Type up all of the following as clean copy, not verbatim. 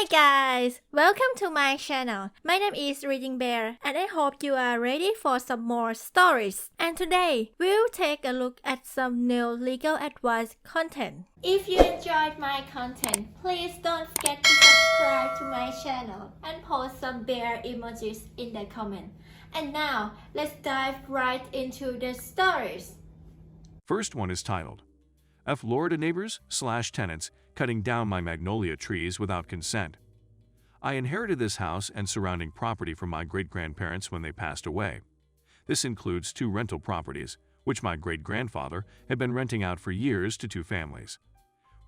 guys, welcome to my channel. My name is ReadingBear and I hope you are ready for some more stories. And today, we'll take a look at some new legal advice content. If you enjoyed my content, please don't forget to subscribe to my channel and post some bear emojis in the comment. And now, let's dive right into the stories. First one is titled, Florida Neighbors/Tenants Cutting Down My Magnolia Trees Without Consent. I inherited this house and surrounding property from my great-grandparents when they passed away. This includes 2 rental properties, which my great-grandfather had been renting out for years to 2 families.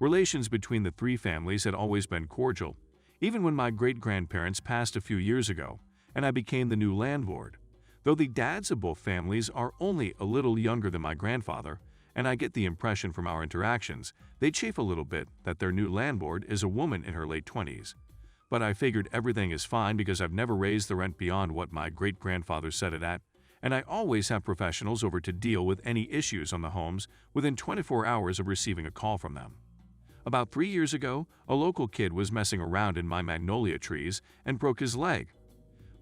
Relations between the 3 families had always been cordial, even when my great-grandparents passed a few years ago, and I became the new landlord. Though the dads of both families are only a little younger than my grandfather, and I get the impression from our interactions, they chafe a little bit that their new landlord is a woman in her late 20s. But I figured everything is fine because I've never raised the rent beyond what my great-grandfather set it at, and I always have professionals over to deal with any issues on the homes within 24 hours of receiving a call from them. About 3 years ago, a local kid was messing around in my magnolia trees and broke his leg.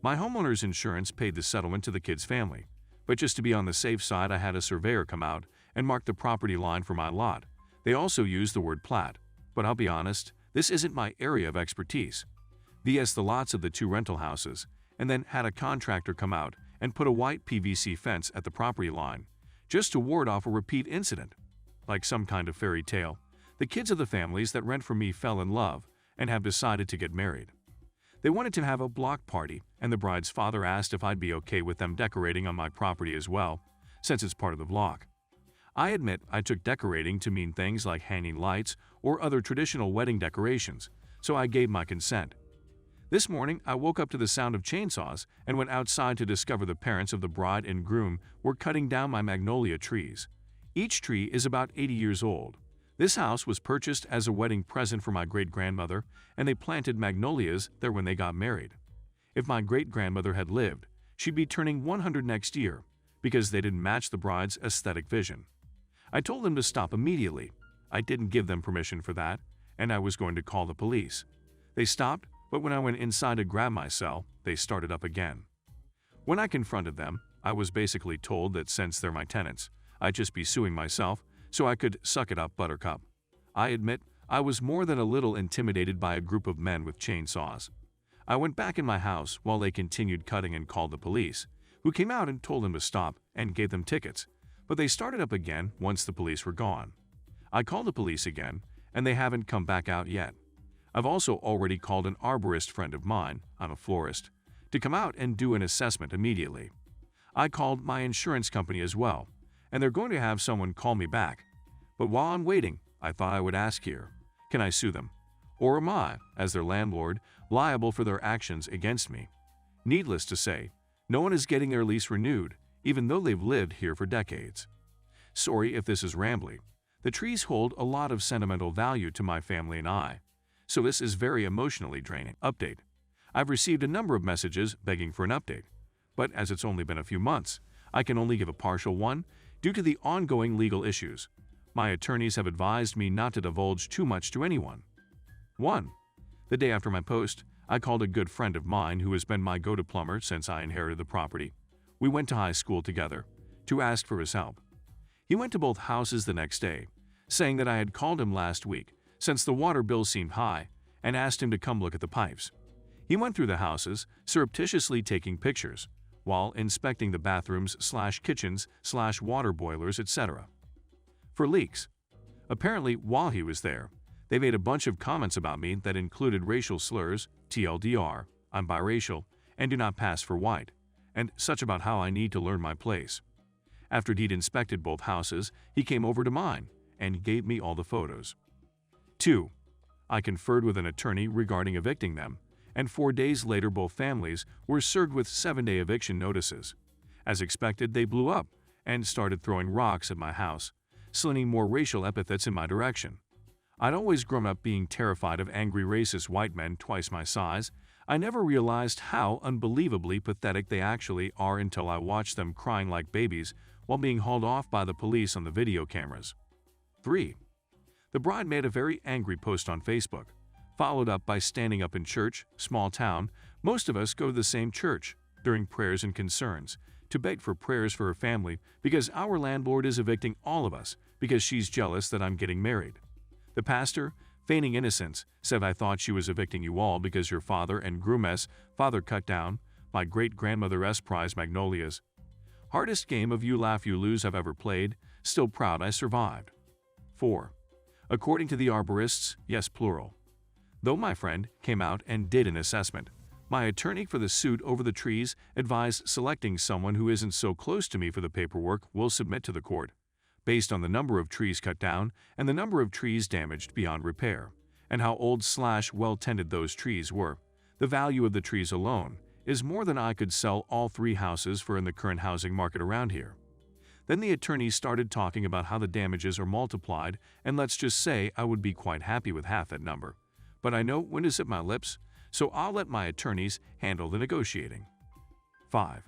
My homeowner's insurance paid the settlement to the kid's family, but just to be on the safe side, I had a surveyor come out and mark the property line for my lot. They also used the word plat, but I'll be honest, this isn't my area of expertise. VS the lots of the 2 rental houses, and then had a contractor come out and put a white PVC fence at the property line, just to ward off a repeat incident. Like some kind of fairy tale, the kids of the families that rent from me fell in love and have decided to get married. They wanted to have a block party, and the bride's father asked if I'd be okay with them decorating on my property as well, since it's part of the block. I admit I took decorating to mean things like hanging lights or other traditional wedding decorations, so I gave my consent. This morning, I woke up to the sound of chainsaws and went outside to discover the parents of the bride and groom were cutting down my magnolia trees. Each tree is about 80 years old. This house was purchased as a wedding present for my great-grandmother, and they planted magnolias there when they got married. If my great-grandmother had lived, she'd be turning 100 next year, because they didn't match the bride's aesthetic vision. I told them to stop immediately. I didn't give them permission for that, and I was going to call the police. They stopped, but when I went inside to grab my cell, they started up again. When I confronted them, I was basically told that since they're my tenants, I'd just be suing myself, so I could suck it up, buttercup. I admit, I was more than a little intimidated by a group of men with chainsaws. I went back in my house while they continued cutting and called the police, who came out and told them to stop and gave them tickets, but they started up again once the police were gone. I called the police again, and they haven't come back out yet. I've also already called an arborist friend of mine, I'm a florist, to come out and do an assessment immediately. I called my insurance company as well, and they're going to have someone call me back. But while I'm waiting, I thought I would ask here, can I sue them? Or am I, as their landlord, liable for their actions against me? Needless to say, no one is getting their lease renewed, even though they've lived here for decades. Sorry if this is rambly. The trees hold a lot of sentimental value to my family and I, so this is very emotionally draining. Update. I've received a number of messages begging for an update, but as it's only been a few months, I can only give a partial one due to the ongoing legal issues. My attorneys have advised me not to divulge too much to anyone. 1. The day after my post, I called a good friend of mine who has been my go-to plumber since I inherited the property. We went to high school together, to ask for his help. He went to both houses the next day, saying that I had called him last week since the water bill seemed high, and asked him to come look at the pipes. He went through the houses, surreptitiously taking pictures, while inspecting the bathrooms/kitchens/water boilers, etc. for leaks. Apparently, while he was there, they made a bunch of comments about me that included racial slurs, TLDR, I'm biracial, and do not pass for white, and such about how I need to learn my place. After he'd inspected both houses, he came over to mine and gave me all the photos. 2. I conferred with an attorney regarding evicting them, and 4 days later both families were served with 7-day eviction notices. As expected, they blew up and started throwing rocks at my house, slinging more racial epithets in my direction. I'd always grown up being terrified of angry racist white men twice my size. I never realized how unbelievably pathetic they actually are until I watched them crying like babies while being hauled off by the police on the video cameras. 3. The bride made a very angry post on Facebook, followed up by standing up in church, small town, most of us go to the same church, during prayers and concerns, to beg for prayers for her family because our landlord is evicting all of us because she's jealous that I'm getting married. The pastor, feigning innocence, said I thought she was evicting you all because your father and groom's father cut down my great-grandmother's prize magnolias. Hardest game of you laugh you lose I've ever played, still proud I survived. 4. According to the arborists, yes plural. Though my friend came out and did an assessment, my attorney for the suit over the trees advised selecting someone who isn't so close to me for the paperwork we'll submit to the court, based on the number of trees cut down and the number of trees damaged beyond repair, and how old/well-tended those trees were. The value of the trees alone is more than I could sell all 3 houses for in the current housing market around here. Then the attorney started talking about how the damages are multiplied, and let's just say I would be quite happy with half that number. But I know when to zip my lips, so I'll let my attorneys handle the negotiating. 5.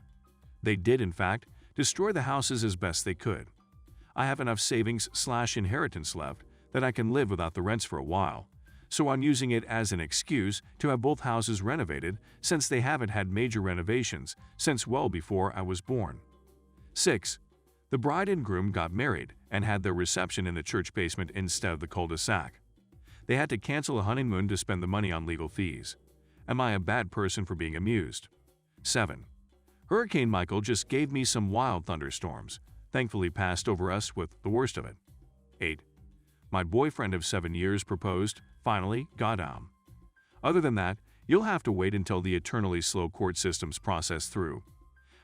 They did, in fact, destroy the houses as best they could. I have enough savings/inheritance left that I can live without the rents for a while, so I'm using it as an excuse to have both houses renovated since they haven't had major renovations since well before I was born. 6. The bride and groom got married and had their reception in the church basement instead of the cul-de-sac. They had to cancel a honeymoon to spend the money on legal fees. Am I a bad person for being amused? 7. Hurricane Michael just gave me some wild thunderstorms, thankfully passed over us with the worst of it. 8. My boyfriend of 7 years proposed, finally, got down. Other than that, you'll have to wait until the eternally slow court systems process through.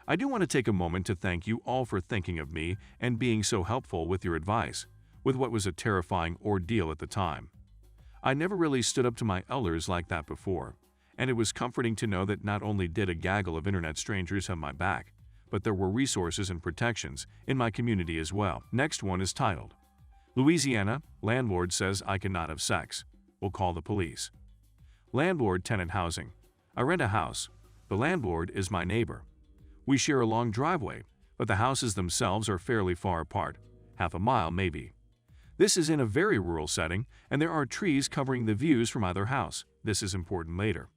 I do want to take a moment to thank you all for thinking of me and being so helpful with your advice, with what was a terrifying ordeal at the time. I never really stood up to my elders like that before, and it was comforting to know that not only did a gaggle of internet strangers have my back, but there were resources and protections in my community as well. Next one is titled, Louisiana, landlord says I cannot have sex. We'll call the police. Landlord Tenant Housing. I rent a house. The landlord is my neighbor. We share a long driveway, but the houses themselves are fairly far apart, half a mile maybe. This is in a very rural setting, and there are trees covering the views from either house. This is important later.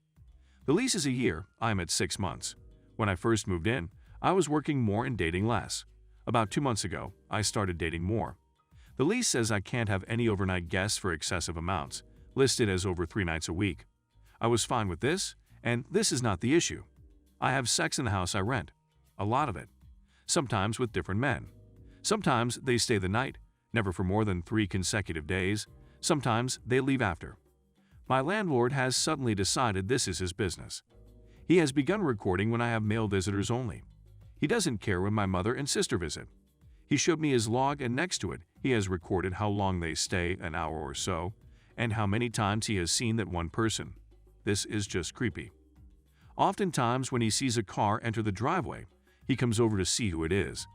The lease is a year. I'm at 6 months. When I first moved in, I was working more and dating less. About 2 months ago, I started dating more. The lease says I can't have any overnight guests for excessive amounts, listed as over 3 nights a week. I was fine with this, and this is not the issue. I have sex in the house I rent. A lot of it. Sometimes with different men. Sometimes they stay the night, never for more than 3 consecutive days. Sometimes they leave after. My landlord has suddenly decided this is his business. He has begun recording when I have male visitors only. He doesn't care when my mother and sister visit. He showed me his log, and next to it, he has recorded how long they stay, an hour or so, and how many times he has seen that one person. This is just creepy. Oftentimes, when he sees a car enter the driveway, he comes over to see who it is.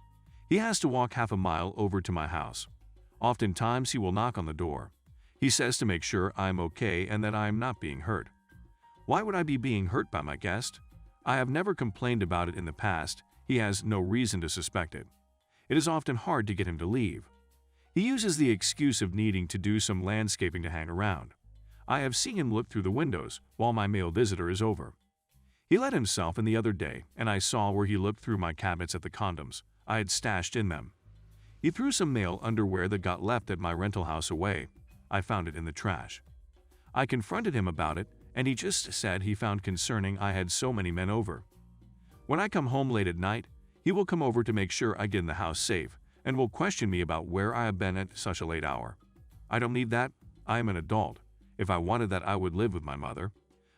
He has to walk half a mile over to my house. Oftentimes, he will knock on the door. He says to make sure I'm okay and that I am not being hurt. Why would I be being hurt by my guest? I have never complained about it in the past. He has no reason to suspect it. It is often hard to get him to leave. He uses the excuse of needing to do some landscaping to hang around. I have seen him look through the windows while my male visitor is over. He let himself in the other day, and I saw where he looked through my cabinets at the condoms I had stashed in them. He threw some male underwear that got left at my rental house away. I found it in the trash. I confronted him about it, and he just said he found concerning I had so many men over. When I come home late at night, he will come over to make sure I get in the house safe and will question me about where I have been at such a late hour. I don't need that. I am an adult. If I wanted that, I would live with my mother.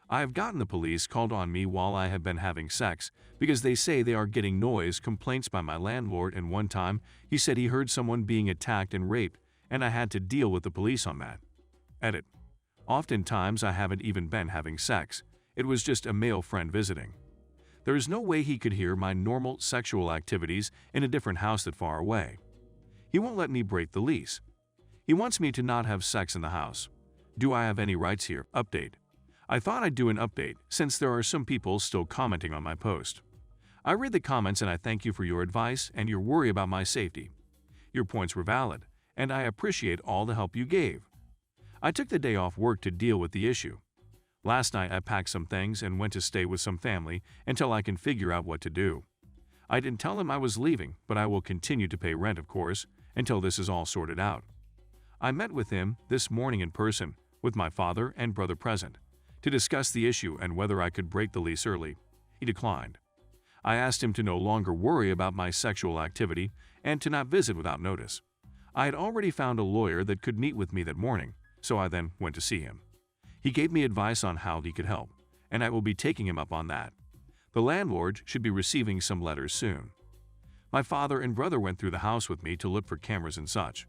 I have gotten the police called on me while I have been having sex because they say they are getting noise complaints by my landlord, and one time he said he heard someone being attacked and raped, and I had to deal with the police on that. Edit. Oftentimes I haven't even been having sex. It was just a male friend visiting. There is no way he could hear my normal sexual activities in a different house that far away. He won't let me break the lease. He wants me to not have sex in the house. Do I have any rights here? Update. I thought I'd do an update since there are some people still commenting on my post. I read the comments and I thank you for your advice and your worry about my safety. Your points were valid, and I appreciate all the help you gave. I took the day off work to deal with the issue. Last night I packed some things and went to stay with some family until I can figure out what to do. I didn't tell him I was leaving, but I will continue to pay rent, of course, until this is all sorted out. I met with him this morning in person, with my father and brother present, to discuss the issue and whether I could break the lease early. He declined. I asked him to no longer worry about my sexual activity and to not visit without notice. I had already found a lawyer that could meet with me that morning, so I then went to see him. He gave me advice on how he could help, and I will be taking him up on that. The landlord should be receiving some letters soon. My father and brother went through the house with me to look for cameras and such.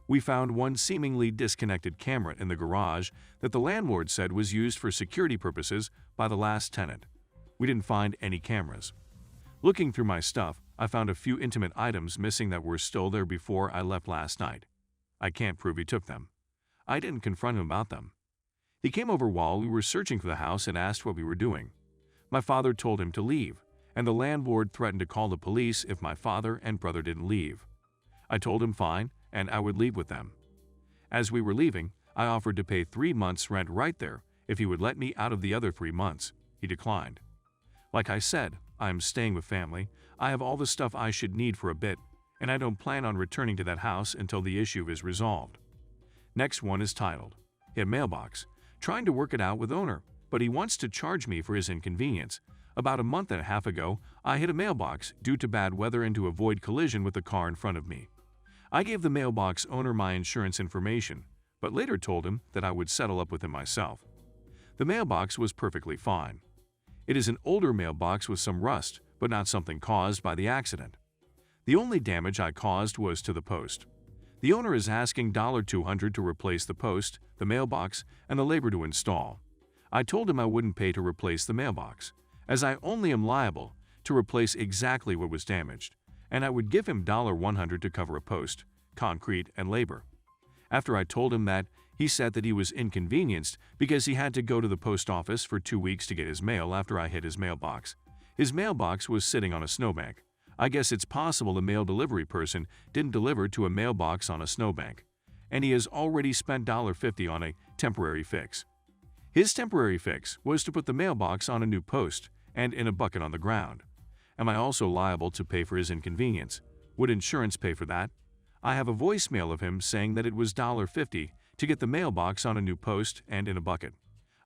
We found one seemingly disconnected camera in the garage that the landlord said was used for security purposes by the last tenant. We didn't find any cameras. Looking through my stuff, I found a few intimate items missing that were still there before I left last night. I can't prove he took them. I didn't confront him about them. He came over while we were searching for the house and asked what we were doing. My father told him to leave, and the landlord threatened to call the police if my father and brother didn't leave. I told him fine, and I would leave with them. As we were leaving, I offered to pay 3 months' rent right there if he would let me out of the other 3 months. He declined. Like I said, I am staying with family. I have all the stuff I should need for a bit, and I don't plan on returning to that house until the issue is resolved. Next one is titled, "Hit Mailbox. Trying to work it out with owner, but he wants to charge me for his inconvenience. About a month and a half ago, I hit a mailbox due to bad weather and to avoid collision with the car in front of me. I gave the mailbox owner my insurance information, but later told him that I would settle up with him myself. The mailbox was perfectly fine. It is an older mailbox with some rust, but not something caused by the accident. The only damage I caused was to the post. The owner is asking $200 to replace the post, the mailbox, and the labor to install. I told him I wouldn't pay to replace the mailbox, as I only am liable to replace exactly what was damaged, and I would give him $100 to cover a post, concrete, and labor. After I told him that, he said that he was inconvenienced because he had to go to the post office for 2 weeks to get his mail after I hit his mailbox. His mailbox was sitting on a snowbank. I guess it's possible the mail delivery person didn't deliver to a mailbox on a snowbank, and he has already spent $50 on a temporary fix. His temporary fix was to put the mailbox on a new post and in a bucket on the ground. Am I also liable to pay for his inconvenience? Would insurance pay for that? I have a voicemail of him saying that it was $50 to get the mailbox on a new post and in a bucket.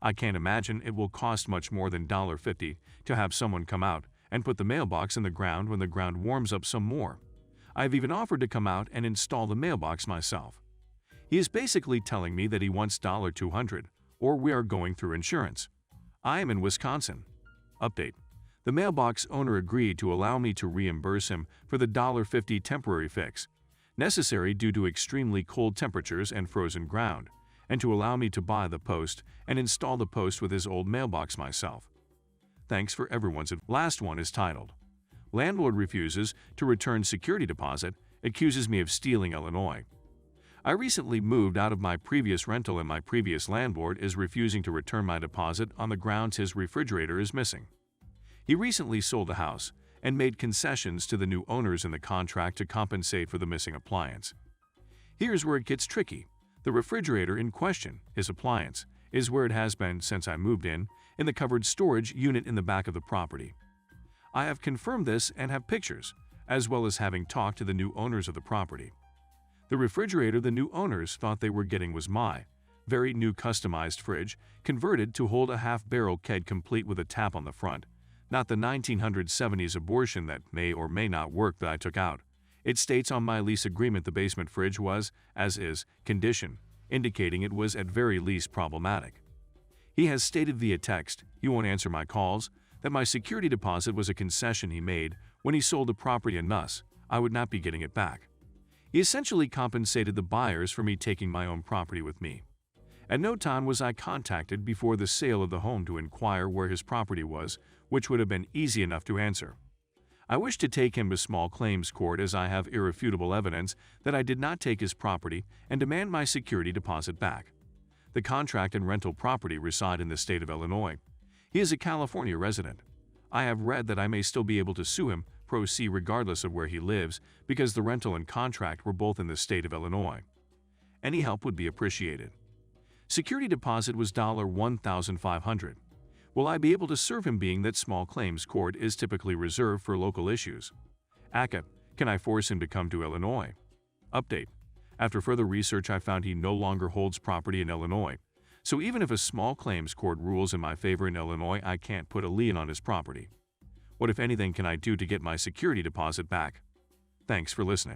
I can't imagine it will cost much more than $50 to have someone come out and put the mailbox in the ground when the ground warms up some more. I've even offered to come out and install the mailbox myself. He is basically telling me that he wants $200, or we are going through insurance. I am in Wisconsin. Update. The mailbox owner agreed to allow me to reimburse him for the $50 temporary fix, necessary due to extremely cold temperatures and frozen ground, and to allow me to buy the post and install the post with his old mailbox myself. Thanks for everyone's advice. Last one is titled, "Landlord Refuses to Return Security Deposit, Accuses Me of Stealing Illinois." I recently moved out of my previous rental and my previous landlord is refusing to return my deposit on the grounds his refrigerator is missing. He recently sold the house and made concessions to the new owners in the contract to compensate for the missing appliance. Here's where it gets tricky. The refrigerator in question, his appliance, is where it has been since I moved in the covered storage unit in the back of the property. I have confirmed this and have pictures, as well as having talked to the new owners of the property. The refrigerator the new owners thought they were getting was my very new customized fridge, converted to hold a half-barrel keg complete with a tap on the front, not the 1970s abortion that may or may not work that I took out. It states on my lease agreement the basement fridge was, as is, condition, indicating it was at very least problematic. He has stated via text, he won't answer my calls, that my security deposit was a concession he made when he sold the property and thus, I would not be getting it back. He essentially compensated the buyers for me taking my own property with me. At no time was I contacted before the sale of the home to inquire where his property was, which would have been easy enough to answer. I wish to take him to small claims court as I have irrefutable evidence that I did not take his property and demand my security deposit back. The contract and rental property reside in the state of Illinois. He is a California resident. I have read that I may still be able to sue him pro se regardless of where he lives because the rental and contract were both in the state of Illinois. Any help would be appreciated. Security deposit was $1,500. Will I be able to serve him being that small claims court is typically reserved for local issues? ACA, can I force him to come to Illinois? Update. After further research, I found he no longer holds property in Illinois. So even if a small claims court rules in my favor in Illinois, I can't put a lien on his property. What, if anything, can I do to get my security deposit back? Thanks for listening.